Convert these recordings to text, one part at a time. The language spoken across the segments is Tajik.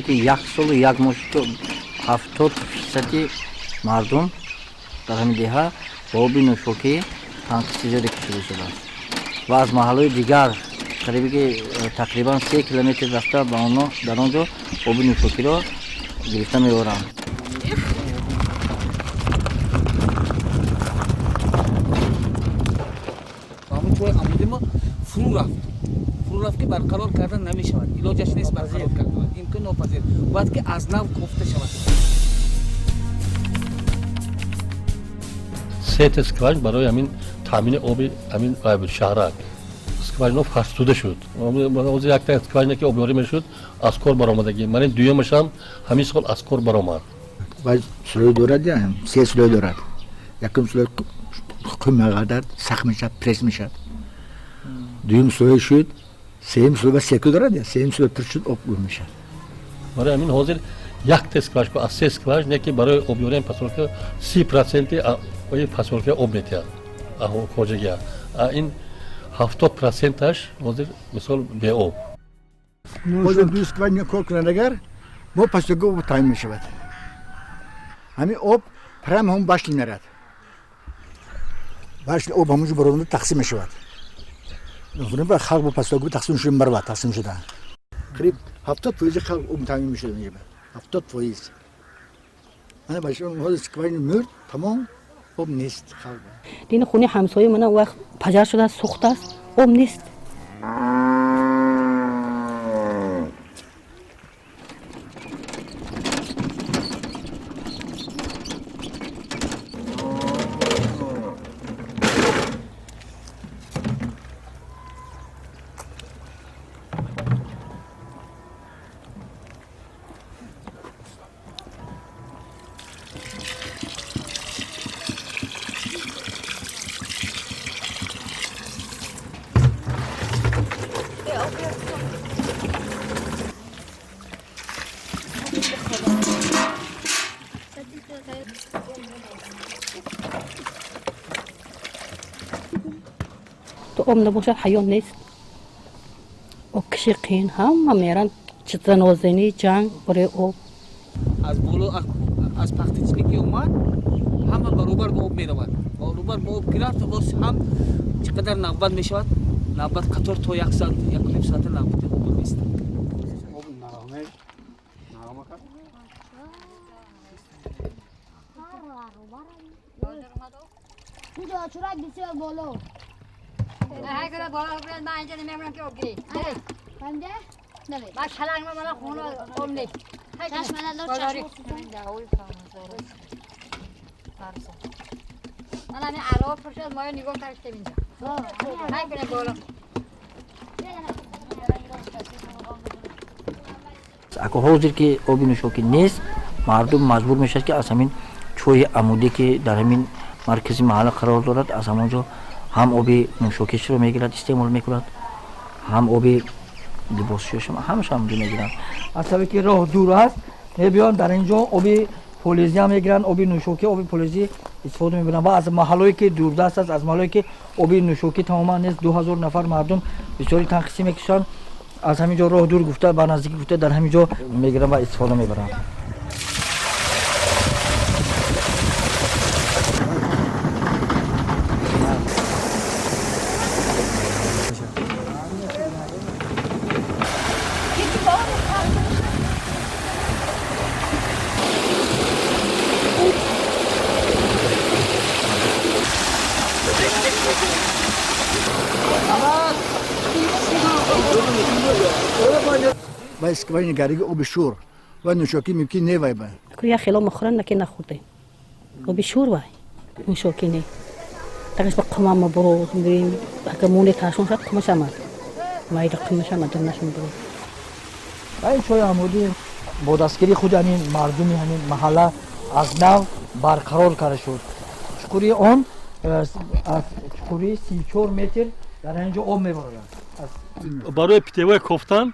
که یک سال و یک ماه 70% مردم در همین دهه با آب نوشاکی تنقیسی زیاده کشیده شده است و از محلهای دیگر تقریبا 3 کیلومتر رفته به آنها در آنجا آب نوشاکی را گرفته می‌برند. فرو رفت که برقرار کردن نمی‌شود. علاجش نیست برقرار کردن. امکان ناپذیر. باید که از نو کوفته شود. سه تا اسکواش برای همین تامین آب همین شهر اسکواژ فرسوده شد. از یک تا اسکواژ که آبیاری میشد از کار برآمدگی. من دویمش هم همین سال از کار برآمد. باید سلوی دارد یا سه سلوی دارد. یکم سلوی مگردد سخت میشد پرس میشد. دویم سلوی شد. سیم سلوی با سکو دارد یا سیم سلوی پر شد آب میشد. برای همین حاضر یک تا اسکواژ با سه اسکواژ نه که برای آبیاری پسول که 30% آیا پسول که آب میتیاد. خواجگی این 70%ش حاضر مثال به آب. حاضر دوست که باید کار کنند اگر ما پس دیگه آب تامین میشود. همین آب پرام هم باش نمیرد. باش آب همونجا برای تقسیم میشود. نفرم با خلق با پس دیگه تقسیم شده مربع تقسیم شده. قریب 70% خلق آب تامین میشود اینجا. 70%. من باشه حاضر که باید مرد تمام آب نیست خلق. دین خونه همسایه من وقت پجر شده سوخته است آب نیست. تو آب نباشد حیات نیست. و کشیقین هم میرن تنازعنی جنگ برای آب. از بالا از پختیچی که اومد همه برابر با آب میرود. برابر با آب گرفت باز هم چقدر نوبت میشود. نوبت قطار تا یک ساعت یک نیم ساعت نوبت آب نیست. کجا چرا بسیار بالا هر کدوم بالا برن من اینجا نمیمونم که آب گیری فهمیده؟ نمی من شلنگ من خونه آب نیست چشم من من همین عراق پرشد مایه نگاه کرشتیم اینجا هر کدوم بالا اگه حاضر که آب نوشاکی نیست مردم مجبور میشه که از همین چوی عمودی که در همین مرکزی محل قرار دارد از همونجا هم آب نوشاکیش رو میگیرد استعمال میکند هم آب لباسشویش همش هم میگیرن. از طرفی که راه دور است میبیان در اینجا آب فلزی هم میگیرن آب نوشاکی آب فلزی استفاده میبرن و از محلهایی که دوردست است از محلهایی که آب نوشاکی تماما نیست 2000 نفر مردم بسیاری تنقیسی میکشن از همینجا راه دور گفته با نزدیکی گفته در همینجا میگیرن و استفاده میبرن. و اسکوای نگاری آب شور و نوشاکی ممکن نیوای با. کلی خیلی مخورن نکی نخورده. آب شور وای نوشاکی نه. تاش با قمام برو بریم اگه مونه تاشون شد قماش آمد. ماید قماش آمد نشون برو. این چوی عمودی با دستگیری خود همین مردمی همین محله از نو برقرار کرده شد. چکوری آن از چکوری 34 متر در اینجا آب میبرند. برای پیتوای کوفتن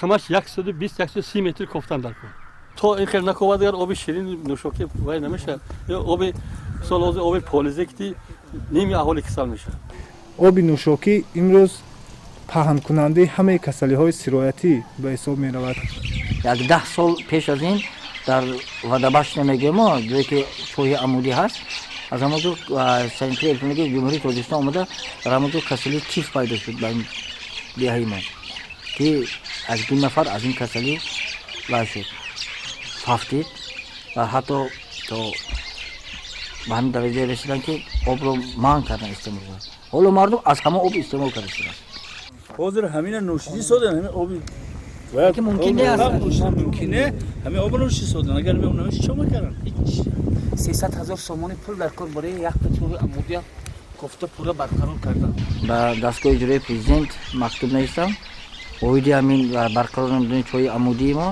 کمش 120-130 متر کوفتن در کن. تا این خیلی نکواد اگر آب شیرین نوشاکی وای نمیشه. یا آب سالوز آب پالیزه که نیمی اهالی کسل میشه. آب نوشاکی امروز паҳнкунандаи ҳамаи касалиҳои сироятӣ ба ҳисоб меравад. як 10 сол пеш аз ин дар вадабаш намегӯем мо ҷое ки чоҳи амудӣ ҳаст аз ҳамонҷо санитарияи электроники ҷумҳурии тоҷикистон омада дар ҳамонҷо касали тиф пайдо шуд ба ин деҳаи мо ки аз 2 нафар аз ин касалӣ лай шуд фафтид ва ҳатто то ба ҳамин дараҷае расидан ки обро манъ кардан истеъмол. ҳоло мардум аз ҳама об истеъмол карда шуданд. ҳозир ҳамина нӯшидӣ содан ҳамин оби ки мумкин не аст. мумкине ҳамин оби нӯшидӣ содан агар меонамиш чо мекарданд 300,000 сомони пул дар кор барои якта чоҳи амудия кофта пура барқарор кардан. ба дастгоҳи иҷроии президент мактуб нависам оиди ҳамин барқарор намудани чоҳи амудии мо.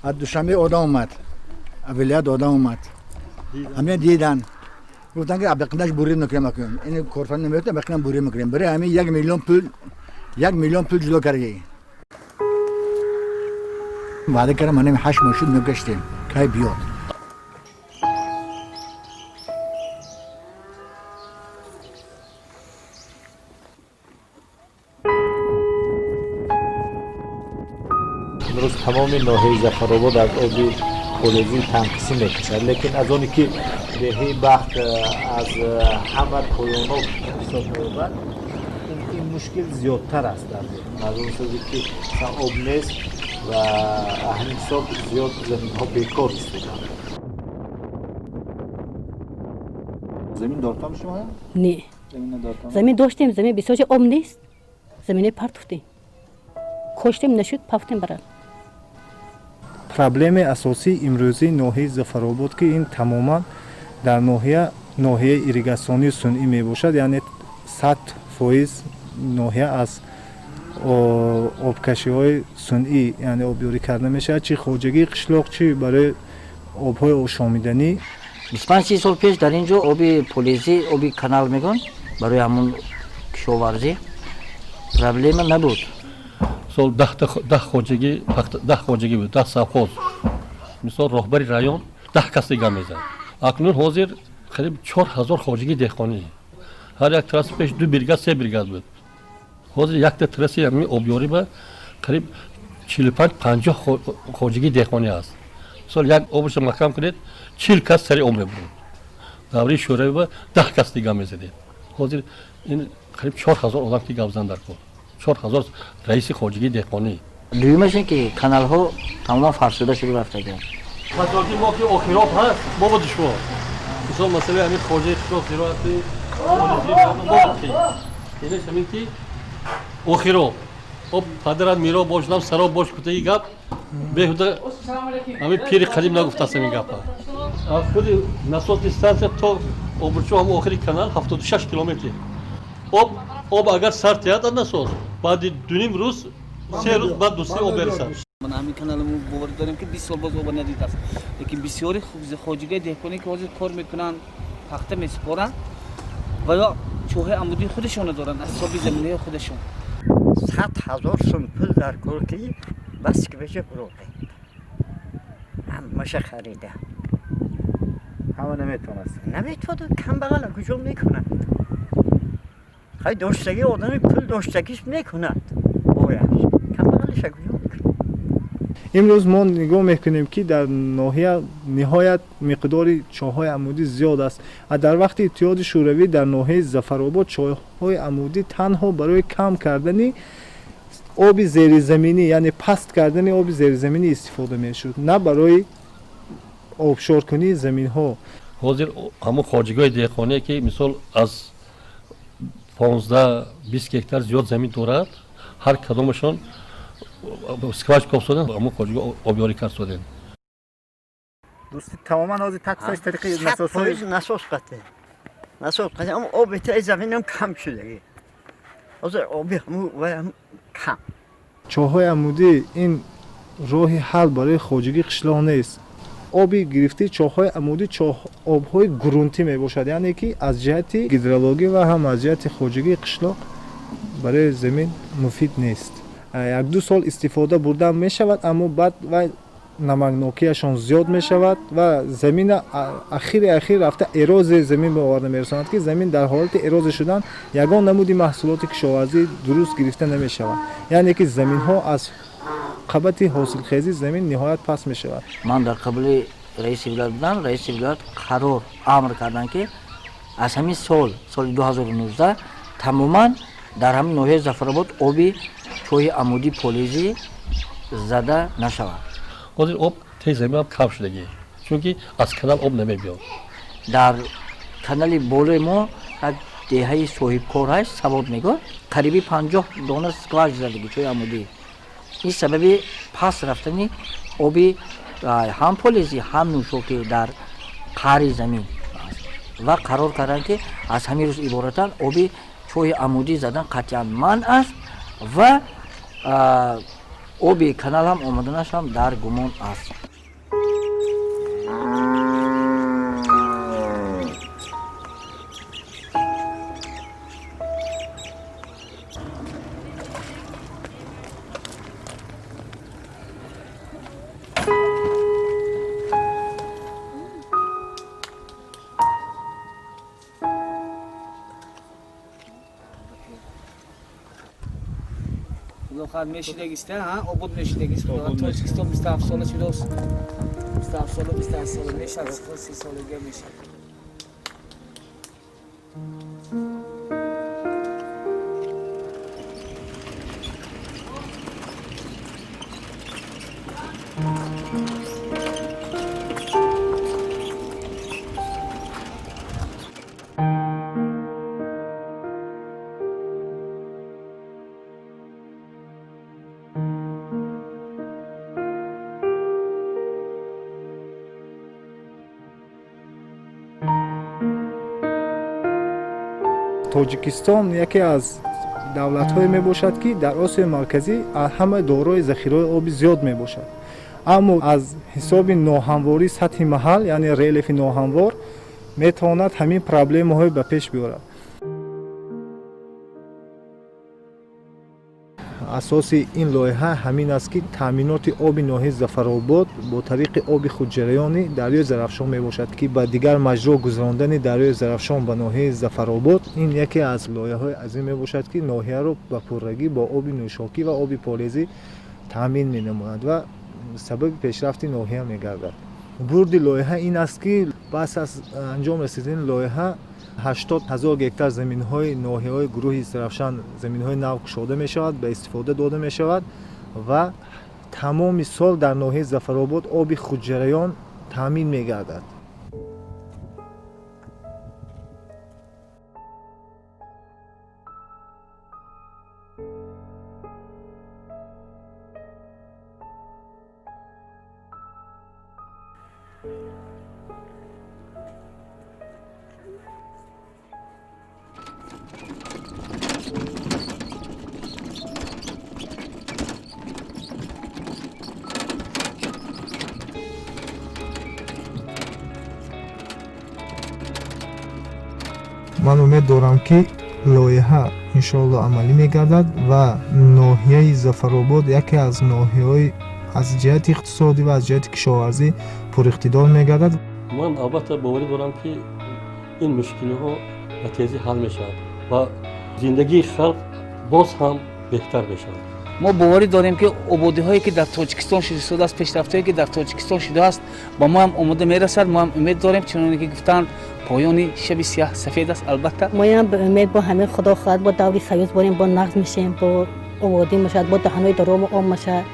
از دوشنبه آدم اومد اولیت آدم اومد همه دیدن گفتن که ابقنش بوری نکنیم این کارفرما نمیگه ابقنش بوری میکنیم برای همین 1 میلیون پول جلو کردی وعده کردم من 8 ماه شد نگشتیم که بیاد امروز تمام ناحیه زفاروبود از آب فلزی tanqisii مکشند لیکن از آنی که دهی بخت از همه پایان‌ها حساب می‌یابد این مشکل زیادتر است در ده از اون سازی که آب نیست و همین حساب زیاد زمین‌ها بیکار ایستادند. زمین دارتم شما؟ نه زمین داشتیم زمین بسیار آب نیست زمین پرتفتیم کشتیم نشد پفتیم برد. проблеми асосии имрӯзии ноҳияи Зафаробод ки ин тамоман дар ноҳияи ирригатсионии сунъӣ мебошад, яъне 100% ноҳия аз обкашиҳои сунъӣ яъне обёрӣ карда мешавад, чӣ хоҷагии қишлоқ, чӣ барои обҳои ошомиданӣ. 25-30 сол пеш дар ин ҷо оби полезӣ оби канал мегон барои ҳамон кишоварзӣ проблема набуд. сол 10 хоҷагӣ буд 10 совхоз мисол роҳбари район 10 кас дига мезад. акнун ҳозир қариб 4000 хоҷагӣ деҳқонӣ ҳар як траси пеш 2 бригад 3 бригад буд. ҳозир якта траси ҳамин обёрӣ ба қариб 45-50 хоҷагӣ деҳқонӣ аст. мисол як обшо маҳкам кунед 40 кас сари об мебурд. давраи шӯравӣ ба 10 кас дига мезадед. ҳозир ин қариб 4000 одам ки гавзан дар кор 4000 раиси хоҷагии деҳқонӣ. дуюмаш ин ки каналҳо тамоман фарсуда шуда рафтаганд. фасоди мо ки охироб ҳаст мо бо душвор мисол масъалаи ҳамин хоҷаи қишлоқ зироати инеш ҳамин ки охироб об падарат миро бошдам сароб бош кутаги гап беҳуда ҳамин пири қадим нагуфтаст ҳамин гапа. аз худи насосни стансия то обручо ҳам охири канал 76 километр об агар сар тиҳад аз насос баъди 2 рӯз 3 рӯз баъд дусти об берасад. ман ҳамин каналмо боварӣ дорем ки 20 сол боз оба надидааст лекин бисёри хоҷагаи деҳқонӣ ки ҳозир кор мекунанд пахта месупоранд ва ё чоҳи амудии худашон доранд аз ҳисоби заминаи худашон 100,000 сум пул дар кор ки бас ки беша фурохта ҳамаша харида ҳама наметавонад камбағал куҷо мекунад хай доштаги одами пул доштагиш мекунад бояд камбағалиша куҷо имрӯз мо нигоҳ мекунем ки дар ноҳия ниҳоят миқдори чоҳҳои амудӣ зиёд аст. дар вақти иттиҳоди шӯравӣ дар ноҳияи Зафаробод чоҳҳои амудӣ танҳо барои кам кардани оби зеризаминӣ яъне паст кардани оби зеризаминӣ истифода мешуд, на барои обшоркунии заминҳо. ҳозир ҳамон хоҷагои деҳқоне ки мисол аз 15-20 гектар зиёд замин дорад ҳар кадомашон скваж коб содан ҳамон хоҷаго обёрӣ кард содан. дӯсти тамоман ҳозир таксаш тариқи насос қате ам оби таи заминам кам шудаги ҳозир оби ҳамун кам. чоҳҳои амудӣ ин роҳи ҳал барои хоҷагии қишлоқ нест. оби гирифти чоҳҳои амудӣ обҳои грунтӣ мебошад, яъне ки аз ҷиҳати гидрологӣ ва ҳам аз ҷиҳати хоҷагии қишлоқ барои замин муфид нест. 1-2 сол истифода бурдан мешавад, аммо баъд вай намакнокияшон зиёд мешавад ва замина ахир рафта эрози замин ба оварда мерасонад ки замин дар ҳолати эрози шудан ягон намуди маҳсулоти кишоварзӣ дуруст гирифта намешавад, яъне ки заминҳо аз қабати ҳосилхези замин ниҳоят паст мешавад. ман дар қабли раиси вилоят будам, раиси вилоят қарор амр кардан ки аз ҳамин соли 2019 тамоман дар ҳамин ноҳияи Зафаробод оби чойи амудӣ полизӣ зада нашавад. ҳозир об тез замин ҳам кам шудагӣ, чунки аз канал об намебиёд. дар канали болои мо як деҳаи соҳибкор ҳаст, Савод мегӯяд, қариби 50 дона скваж задагӣ чойи амудӣ. ин сабаби паст рафтани оби ҳам полизӣ ҳам нӯшокӣ дар қаъри замин аст ва қарор карданд ки аз ҳамин рӯз иборатан оби чойи амудӣ задан қатъиян манъ аст ва оби канал ҳам омаданаш ҳам дар гумон аст. خواهد میشیدگیسته ها آبود میشیدگیست تاجیکستان 27 ساله شداست 27 ساله 28 ساله میشه از 30 سالگی میشه. тоҷикистон яке аз давлатҳое мебошад ки дар осиёи марказӣ ҳама дорои захираҳои оби зиёд мебошад, аммо аз ҳисоби ноҳамвории сатҳи маҳал, яъне релефи ноҳамвор, метавонад ҳамин проблемаҳое ба пеш биёрад. асоси ин лоиҳа ҳамин аст ки таъминоти оби ноҳияи Зафаробод бо тариқи оби худҷараёни дарёи Зарафшон мебошад ки ба дигар маҷро гузарондани дарёи Зарафшон ба ноҳияи Зафаробод ин яке аз лоиҳаҳои азим мебошад ки ноҳияро ба пуррагӣ бо оби нӯшокӣ ва оби полизӣ таъмин менамояд ва сабаби пешрафти ноҳия мегардад. бурди лоиҳа ин аст ки пас аз анҷом расидани лоиҳа 80,000 гектар заминҳои ноҳияҳои гурӯҳи Зарафшан заминҳои нав кушода мешавад, ба истифода дода мешавад ва тамоми сол дар ноҳияи Зафаробод оби худҷараён таъмин мегардад. ман умед дорам ки лоиҳа иншоалло амалӣ мегардад ва ноҳияи Зафаробод яке аз ноҳияҳои аз ҷиҳати иқтисодӣ ва аз ҷиҳати кишоварзӣ пуриқтидор мегардад. ман албатта боварӣ дорам ки ин мушкилиҳо ба тезӣ ҳал мешавад ва зиндагии халқ боз ҳам беҳтар мешавад. ما باوری داریم که آبادی‌هایی که در تاجیکستان شده است، پیشرفت‌هایی که در تاجیکستان شده است با ما هم آماده میرسد. ما هم امید داریم چون که گفتن پایان شب سیاه سفید است. البته ما هم به امید با همه خدا خواهد با دوری سیاس بریم با نقد میشیم با آبادی میشد با دهن‌های درام عام میشد.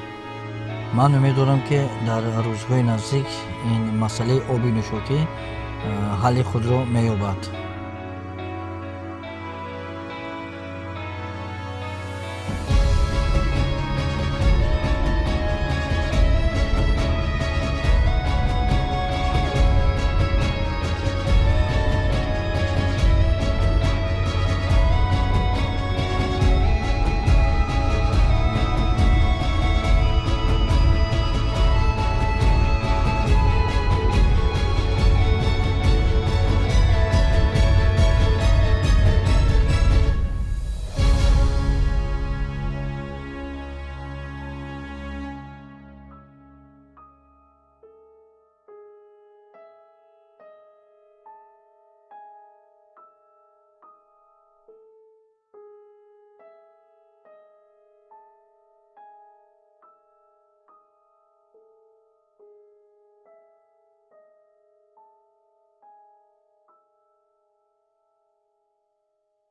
من امید دارم که در روزهای نزدیک این مسئله آبی نوشاکی حل خود را می‌یابد.